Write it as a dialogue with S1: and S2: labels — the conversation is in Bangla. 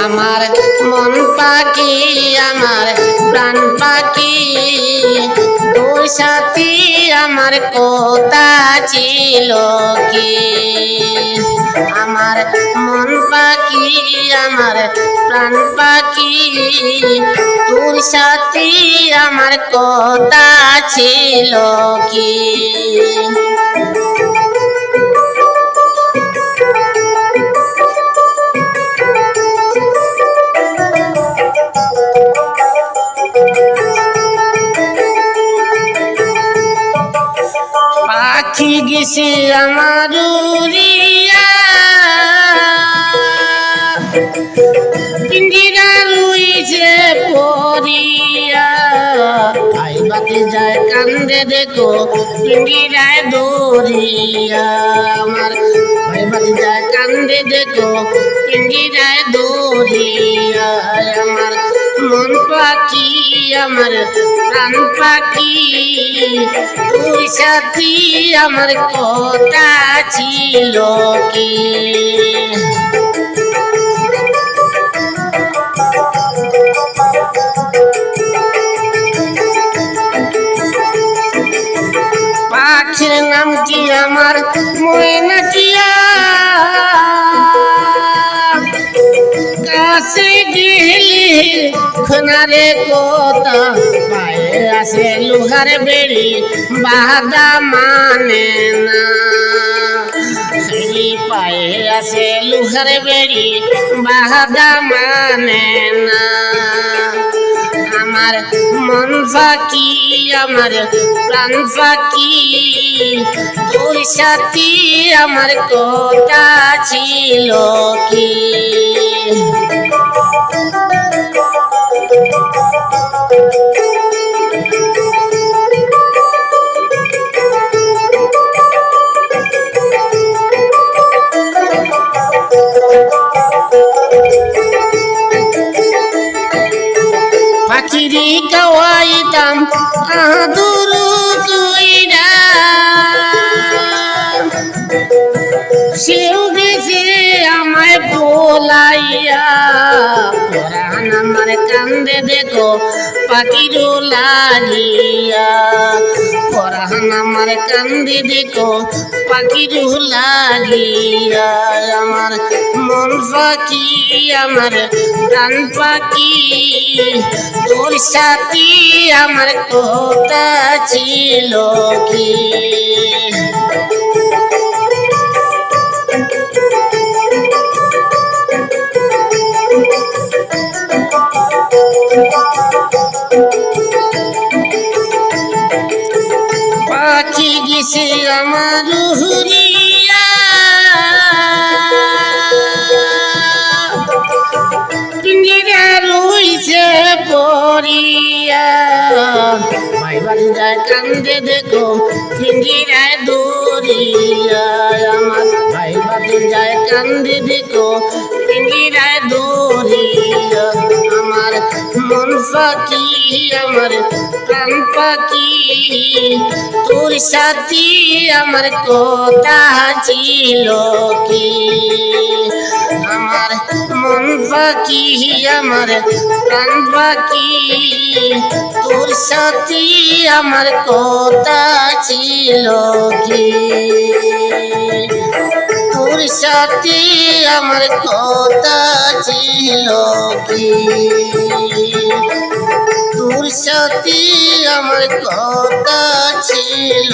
S1: আমার মন পাখি আমার প্রাণ পাখি তোর সাথে আমার কথা ছিল কি আমার মন পাখি আমার প্রাণ পাখি তোর সাথে আমার কথা ছিল কি পাখি গেছে আমার উড়িয়া পিঞ্জিরা রুইছে পরিয়া আইবাতে যায় কান্দে দেখো পিঞ্জিরায় দৌড়িয়া আমার আইবাতে যায় কান্দে দেখো পিঞ্জিরায় দৌড়িয়া আমার মন পাখি আমার প্রাণ পাখি তোর সাথে আমার কথা ছিল কি পাখির নাম কি আমার ময়না টিয়া কাছে গেলি খনারে কথা পায়ে আসে লোহার বেড়ি বাধা মানে না পায়ে আসে লোহার বেড়ি বাধা মানে না আমার মন ফাঁকি আমার প্রাণ ফাঁকি তোর সাথে আমার কথা ছিল কি পাখিরি গাওয়াইতাম আদর কইরা সেও গেছে আমায় বলাইয়া পরাণ আমার কান্দে দেখো পাখিরও লাগিয়া পরাণ আমার কান্দে দেখো পাখিরও লাগিয়া আমার মন পাখি আমার প্রাণ পাখি তোর সাথে আমার কথা ছিল কি পাখি গেছে আমার হুরিয়া পিঞ্জিরা রইছে পরিয়া ভাইবাড়ি যায় কান্দে দেখো পিঞ্জিরায় দৌড়িয়া আমার ভাইবাড়ি যায় কান্দে দেখো পিঞ্জিরায় দৌড়িয়া আমার মন পাখি আমার প্রাণ পাখি তোর সাথে আমার কথা ছিল কি আমার মন পাখি আমার প্রাণ পাখি তোর সাথে আমার কথা ছিল কি তোর সাথে আমার কথা ছিল কি তোর সাথে আমার কথা ছিল।